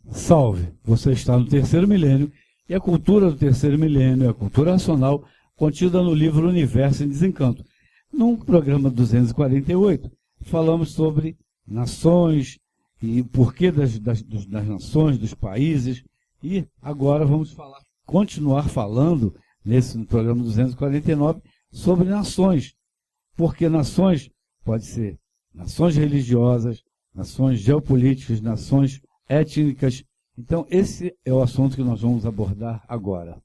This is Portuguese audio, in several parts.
Salve! Você está no terceiro milênio e a cultura do terceiro milênio é a cultura racional contida no livro Universo em Desencanto. No programa 248, falamos sobre nações e porquê das nações, dos países, e agora vamos continuar falando, no programa 249, sobre nações. Porque nações pode ser nações religiosas, nações geopolíticas, nações étnicas. Então, esse é o assunto que nós vamos abordar agora.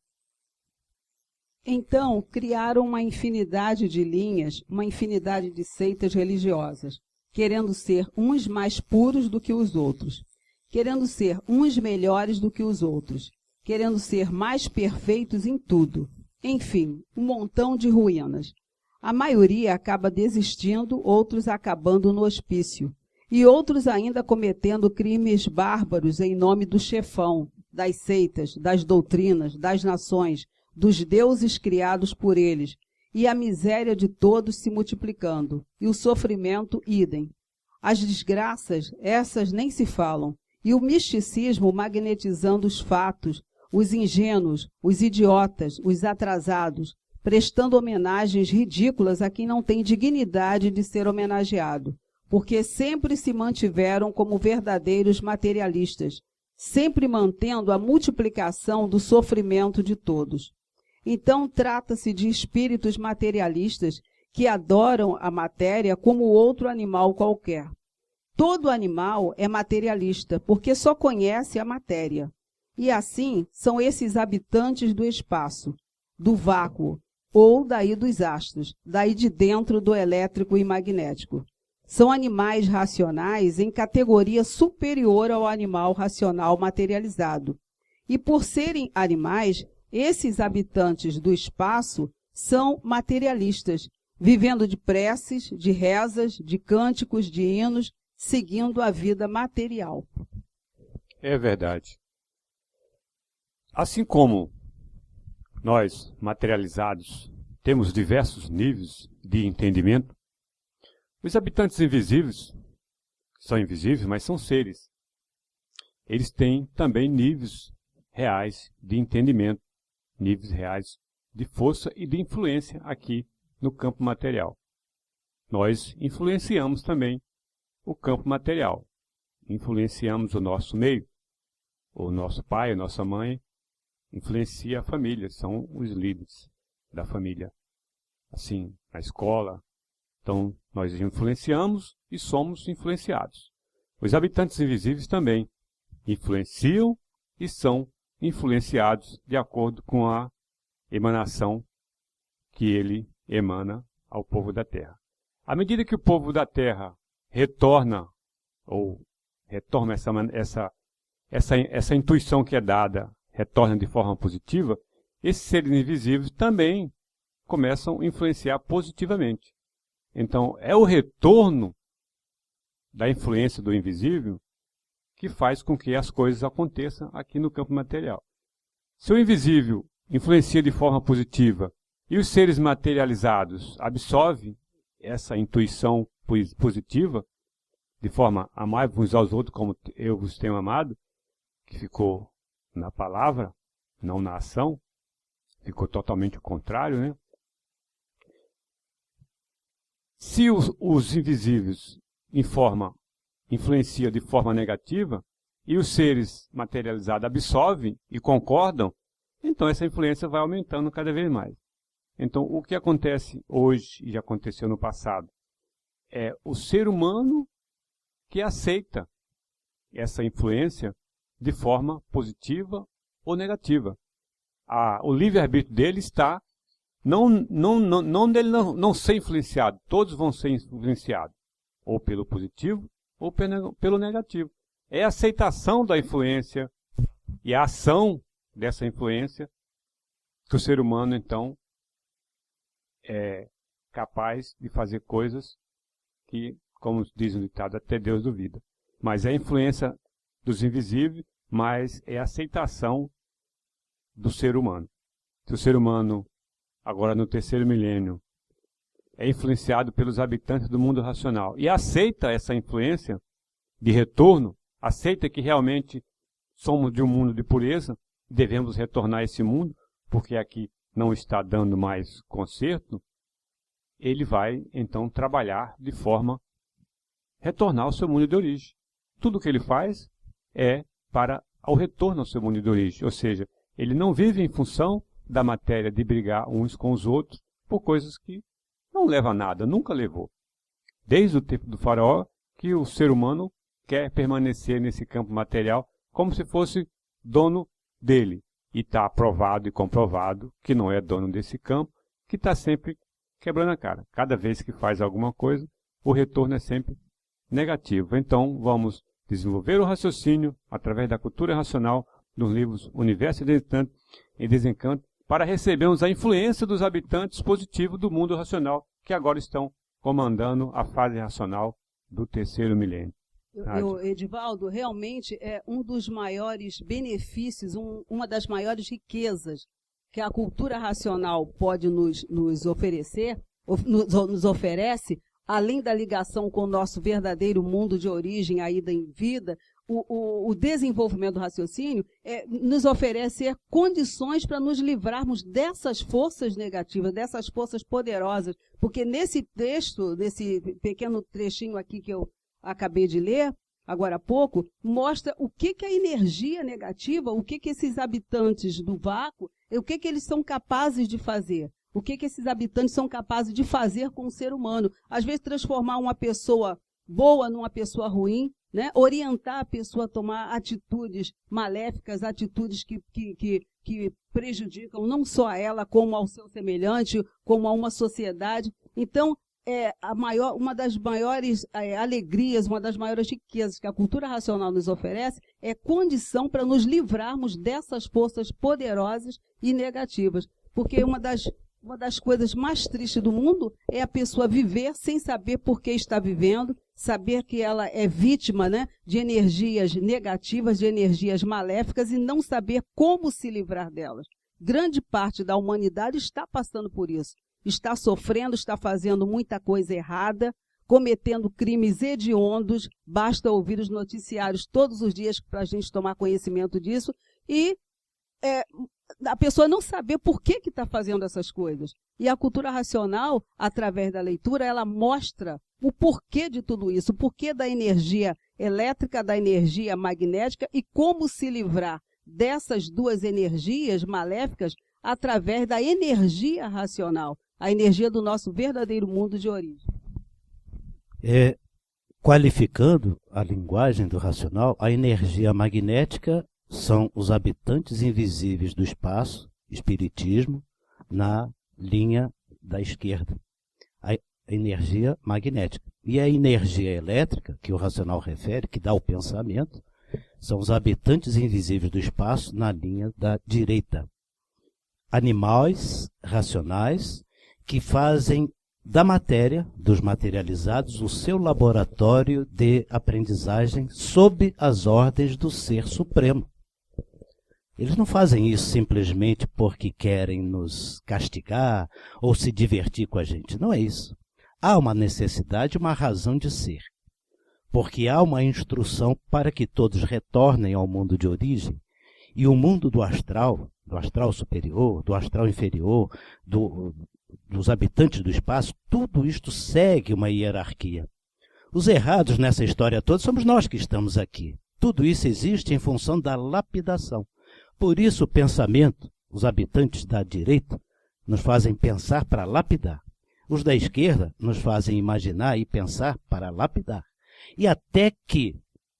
Então, criaram uma infinidade de linhas, uma infinidade de seitas religiosas, querendo ser uns mais puros do que os outros, querendo ser uns melhores do que os outros, querendo ser mais perfeitos em tudo. Enfim, um montão de ruínas. A maioria acaba desistindo, outros acabando no hospício, e outros ainda cometendo crimes bárbaros em nome do chefão, das seitas, das doutrinas, das nações, dos deuses criados por eles, e a miséria de todos se multiplicando, e o sofrimento idem. As desgraças, essas nem se falam, e o misticismo magnetizando os fatos, os ingênuos, os idiotas, os atrasados, prestando homenagens ridículas a quem não tem dignidade de ser homenageado, porque sempre se mantiveram como verdadeiros materialistas, sempre mantendo a multiplicação do sofrimento de todos. Então trata-se de espíritos materialistas que adoram a matéria como outro animal qualquer. Todo animal é materialista, porque só conhece a matéria. E assim são esses habitantes do espaço, do vácuo, ou daí dos astros, daí de dentro do elétrico e magnético. São animais racionais em categoria superior ao animal racional materializado. E por serem animais, esses habitantes do espaço são materialistas, vivendo de preces, de rezas, de cânticos, de hinos, seguindo a vida material. É verdade. Assim como nós, materializados, temos diversos níveis de entendimento, os habitantes invisíveis, são invisíveis, mas são seres. Eles têm também níveis reais de entendimento, níveis reais de força e de influência aqui no campo material. Nós influenciamos também o campo material, influenciamos o nosso meio, o nosso pai, a nossa mãe, influencia a família, são os líderes da família. Assim, na escola. Então, nós influenciamos e somos influenciados. Os habitantes invisíveis também influenciam e são influenciados de acordo com a emanação que ele emana ao povo da Terra. À medida que o povo da Terra retorna essa intuição que é dada, retorna de forma positiva, esses seres invisíveis também começam a influenciar positivamente. Então, é o retorno da influência do invisível que faz com que as coisas aconteçam aqui no campo material. Se o invisível influencia de forma positiva e os seres materializados absorvem essa intuição positiva, de forma a amar uns aos outros como eu vos tenho amado, que ficou na palavra, não na ação, ficou totalmente o contrário, né? Se os invisíveis influenciam de forma negativa e os seres materializados absorvem e concordam, então essa influência vai aumentando cada vez mais. Então, o que acontece hoje e já aconteceu no passado é o ser humano que aceita essa influência de forma positiva ou negativa. O livre-arbítrio dele está não ser influenciado. Todos vão ser influenciados, ou pelo positivo ou pelo negativo. É a aceitação da influência e a ação dessa influência que o ser humano, então, é capaz de fazer coisas que, como diz o ditado, até Deus duvida. Mas é a influência dos invisíveis, mas é a aceitação do ser humano. Se o ser humano, agora no terceiro milênio, é influenciado pelos habitantes do mundo racional e aceita essa influência de retorno, aceita que realmente somos de um mundo de pureza, devemos retornar a esse mundo, porque aqui não está dando mais conserto, ele vai, então, trabalhar de forma a retornar ao seu mundo de origem. Tudo que ele faz é para o retorno ao seu mundo de origem, ou seja, ele não vive em função da matéria de brigar uns com os outros por coisas que não levam a nada, nunca levou. Desde o tempo do faraó, que o ser humano quer permanecer nesse campo material como se fosse dono dele. E está provado e comprovado que não é dono desse campo, que está sempre quebrando a cara. Cada vez que faz alguma coisa, o retorno é sempre negativo. Então, vamos desenvolver o raciocínio através da cultura racional dos livros Universo e Desencanto para recebermos a influência dos habitantes positivos do mundo racional que agora estão comandando a fase racional do terceiro milênio. Edivaldo, realmente é um dos maiores benefícios, uma das maiores riquezas que a cultura racional pode nos oferecer, nos oferece, além da ligação com o nosso verdadeiro mundo de origem, a ida em vida, o desenvolvimento do raciocínio nos oferece condições para nos livrarmos dessas forças negativas, dessas forças poderosas, porque nesse texto, nesse pequeno trechinho aqui que eu acabei de ler, agora há pouco, mostra o que a energia negativa, o que esses habitantes do vácuo, o que eles são capazes de fazer, o que esses habitantes são capazes de fazer com o ser humano. Às vezes transformar uma pessoa boa numa pessoa ruim, né? Orientar a pessoa a tomar atitudes maléficas, atitudes que prejudicam não só a ela, como ao seu semelhante, como a uma sociedade. Então, uma das maiores alegrias, uma das maiores riquezas que a cultura racional nos oferece é condição para nos livrarmos dessas forças poderosas e negativas. Porque uma das coisas mais tristes do mundo é a pessoa viver sem saber por que está vivendo, saber que ela é vítima, né, de energias negativas, de energias maléficas e não saber como se livrar delas. Grande parte da humanidade está passando por isso. Está sofrendo, está fazendo muita coisa errada, cometendo crimes hediondos, basta ouvir os noticiários todos os dias para a gente tomar conhecimento disso, e a pessoa não saber por que está fazendo essas coisas. E a cultura racional, através da leitura, ela mostra o porquê de tudo isso, o porquê da energia elétrica, da energia magnética e como se livrar dessas duas energias maléficas através da energia racional, a energia do nosso verdadeiro mundo de origem. Qualificando a linguagem do racional, a energia magnética são os habitantes invisíveis do espaço, espiritismo, na linha da esquerda. A energia magnética. E a energia elétrica, que o racional refere, que dá o pensamento, são os habitantes invisíveis do espaço na linha da direita. Animais racionais que fazem da matéria, dos materializados, o seu laboratório de aprendizagem sob as ordens do Ser Supremo. Eles não fazem isso simplesmente porque querem nos castigar ou se divertir com a gente. Não é isso. Há uma necessidade, uma razão de ser. Porque há uma instrução para que todos retornem ao mundo de origem. E o mundo do astral superior, do astral inferior, dos habitantes do espaço, tudo isto segue uma hierarquia. Os errados nessa história toda somos nós que estamos aqui. Tudo isso existe em função da lapidação. Por isso o pensamento, os habitantes da direita, nos fazem pensar para lapidar. Os da esquerda nos fazem imaginar e pensar para lapidar. E até que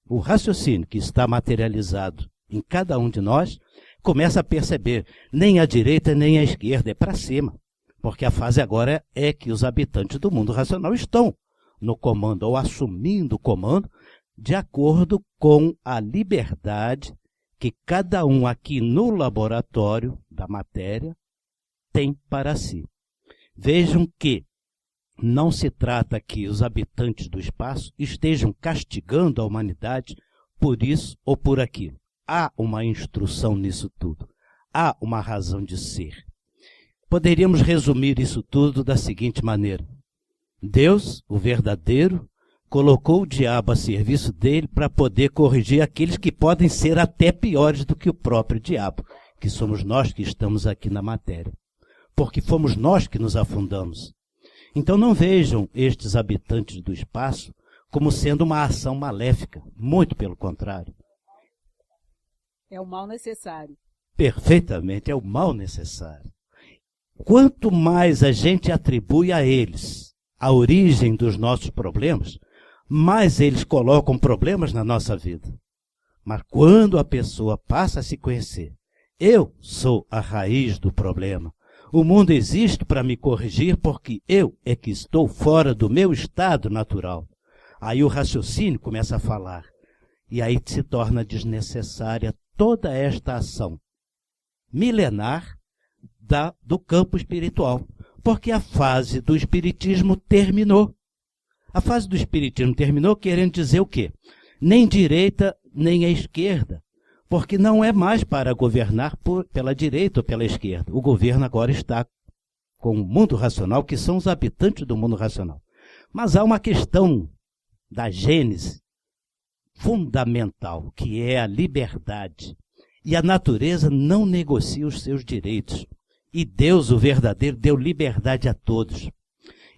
o raciocínio que está materializado em cada um de nós começa a perceber, nem a direita nem a esquerda, é para cima. Porque a fase agora é que os habitantes do mundo racional estão no comando, ou assumindo o comando, de acordo com a liberdade que cada um aqui no laboratório da matéria tem para si. Vejam que não se trata que os habitantes do espaço estejam castigando a humanidade por isso ou por aquilo. Há uma instrução nisso tudo. Há uma razão de ser. Poderíamos resumir isso tudo da seguinte maneira. Deus, o verdadeiro, colocou o diabo a serviço dele para poder corrigir aqueles que podem ser até piores do que o próprio diabo, que somos nós que estamos aqui na matéria. Porque fomos nós que nos afundamos. Então não vejam estes habitantes do espaço como sendo uma ação maléfica, muito pelo contrário. É o mal necessário. Perfeitamente, é o mal necessário. Quanto mais a gente atribui a eles a origem dos nossos problemas, mais eles colocam problemas na nossa vida. Mas quando a pessoa passa a se conhecer, eu sou a raiz do problema. O mundo existe para me corrigir porque eu é que estou fora do meu estado natural. Aí o raciocínio começa a falar. E aí se torna desnecessária toda esta ação milenar do campo espiritual. Porque a fase do espiritismo terminou. A fase do espiritismo terminou querendo dizer o quê? Nem direita, nem a esquerda. Porque não é mais para governar pela direita ou pela esquerda. O governo agora está com o mundo racional, que são os habitantes do mundo racional. Mas há uma questão da gênese fundamental, que é a liberdade. E a natureza não negocia os seus direitos. E Deus, o verdadeiro, deu liberdade a todos.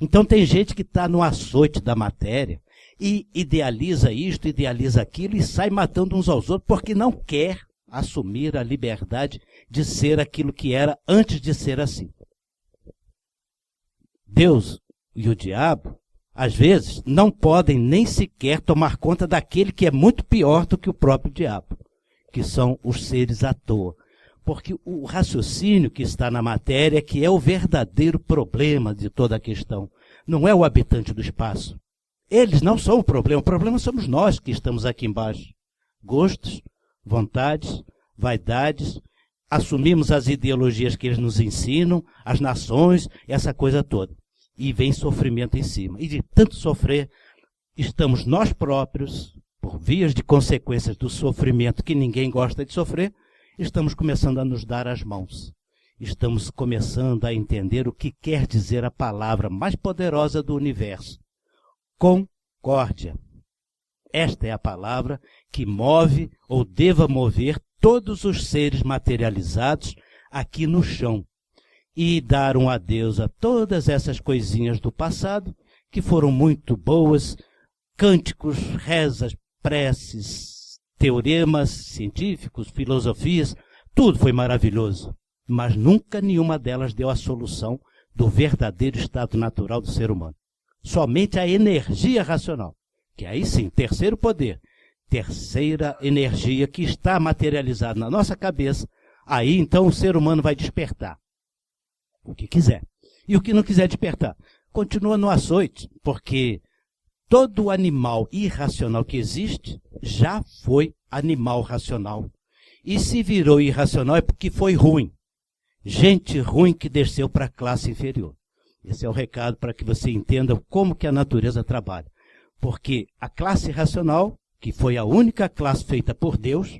Então tem gente que está no açoite da matéria e idealiza isto, idealiza aquilo e sai matando uns aos outros porque não quer assumir a liberdade de ser aquilo que era antes de ser assim. Deus e o diabo, às vezes, não podem nem sequer tomar conta daquele que é muito pior do que o próprio diabo, que são os seres à toa. Porque o raciocínio que está na matéria que é o verdadeiro problema de toda a questão. Não é o habitante do espaço. Eles não são o problema somos nós que estamos aqui embaixo. Gostos, vontades, vaidades, assumimos as ideologias que eles nos ensinam, as nações, essa coisa toda. E vem sofrimento em cima. E de tanto sofrer, estamos nós próprios, por vias de consequências do sofrimento que ninguém gosta de sofrer, estamos começando a nos dar as mãos. Estamos começando a entender o que quer dizer a palavra mais poderosa do universo. Concórdia. Esta é a palavra que move ou deva mover todos os seres materializados aqui no chão. E dar um adeus a todas essas coisinhas do passado, que foram muito boas, cânticos, rezas, preces, teoremas científicos, filosofias, tudo foi maravilhoso. Mas nunca nenhuma delas deu a solução do verdadeiro estado natural do ser humano. Somente a energia racional, que aí sim, terceiro poder, terceira energia que está materializada na nossa cabeça, aí então o ser humano vai despertar. O que quiser. E o que não quiser despertar, continua no açoite, porque todo animal irracional que existe já foi animal racional. E se virou irracional é porque foi ruim. Gente ruim que desceu para a classe inferior. Esse é o recado para que você entenda como que a natureza trabalha. Porque a classe racional, que foi a única classe feita por Deus,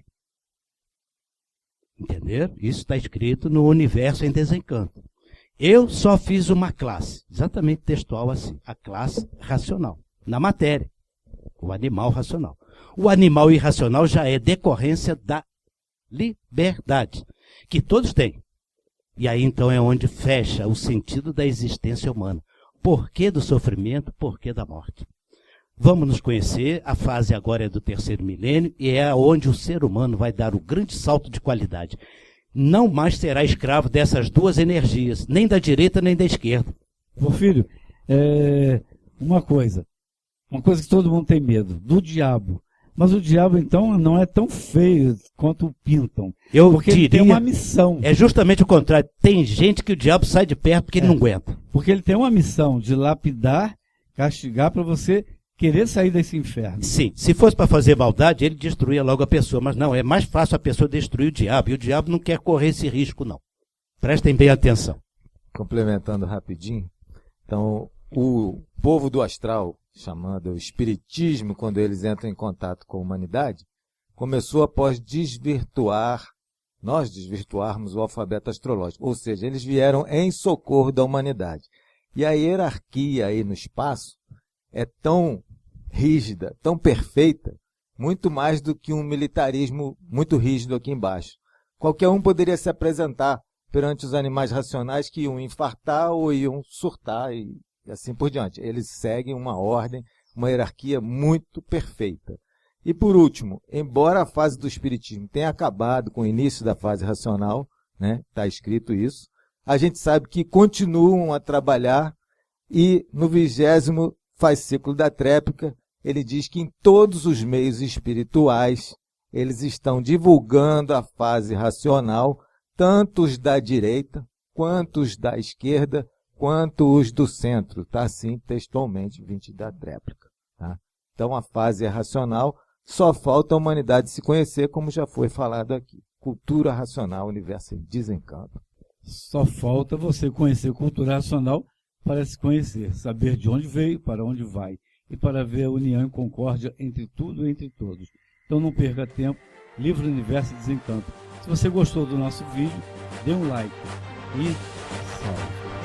entenderam? Isso está escrito no Universo em Desencanto. Eu só fiz uma classe, exatamente textual assim, a classe racional, na matéria, o animal racional. O animal irracional já é decorrência da liberdade, que todos têm. E aí então é onde fecha o sentido da existência humana. Porquê do sofrimento, porquê da morte. Vamos nos conhecer, a fase agora é do terceiro milênio e é onde o ser humano vai dar o grande salto de qualidade. Não mais será escravo dessas duas energias, nem da direita nem da esquerda. Ô filho, uma coisa que todo mundo tem medo, do diabo. Mas o diabo, então, não é tão feio quanto pintam. Porque ele tem uma missão. É justamente o contrário. Tem gente que o diabo sai de perto porque ele não aguenta. Porque ele tem uma missão de lapidar, castigar para você querer sair desse inferno. Sim, se fosse para fazer maldade, ele destruía logo a pessoa. Mas não, é mais fácil a pessoa destruir o diabo. E o diabo não quer correr esse risco, não. Prestem bem atenção. Complementando rapidinho. Então, o povo do astral, chamado espiritismo, quando eles entram em contato com a humanidade, começou após nós desvirtuarmos o alfabeto astrológico. Ou seja, eles vieram em socorro da humanidade. E a hierarquia aí no espaço é tão rígida, tão perfeita, muito mais do que um militarismo muito rígido aqui embaixo. Qualquer um poderia se apresentar perante os animais racionais que iam infartar ou iam surtar e assim por diante. Eles seguem uma ordem, uma hierarquia muito perfeita. E por último, embora a fase do espiritismo tenha acabado com o início da fase racional, né, está escrito isso, a gente sabe que continuam a trabalhar e no 20º fascículo da Tréplica, ele diz que em todos os meios espirituais eles estão divulgando a fase racional, tanto os da direita, quanto os da esquerda, quanto os do centro. Está assim textualmente, 20 da Tréplica. Tá? Então a fase é racional, só falta a humanidade se conhecer, como já foi falado aqui. Cultura racional, universo em desencanto. Só falta você conhecer cultura racional para se conhecer, saber de onde veio, para onde vai, e para ver a união e concórdia entre tudo e entre todos. Então não perca tempo, Livro Universo e Desencanto. Se você gostou do nosso vídeo, dê um like e salve.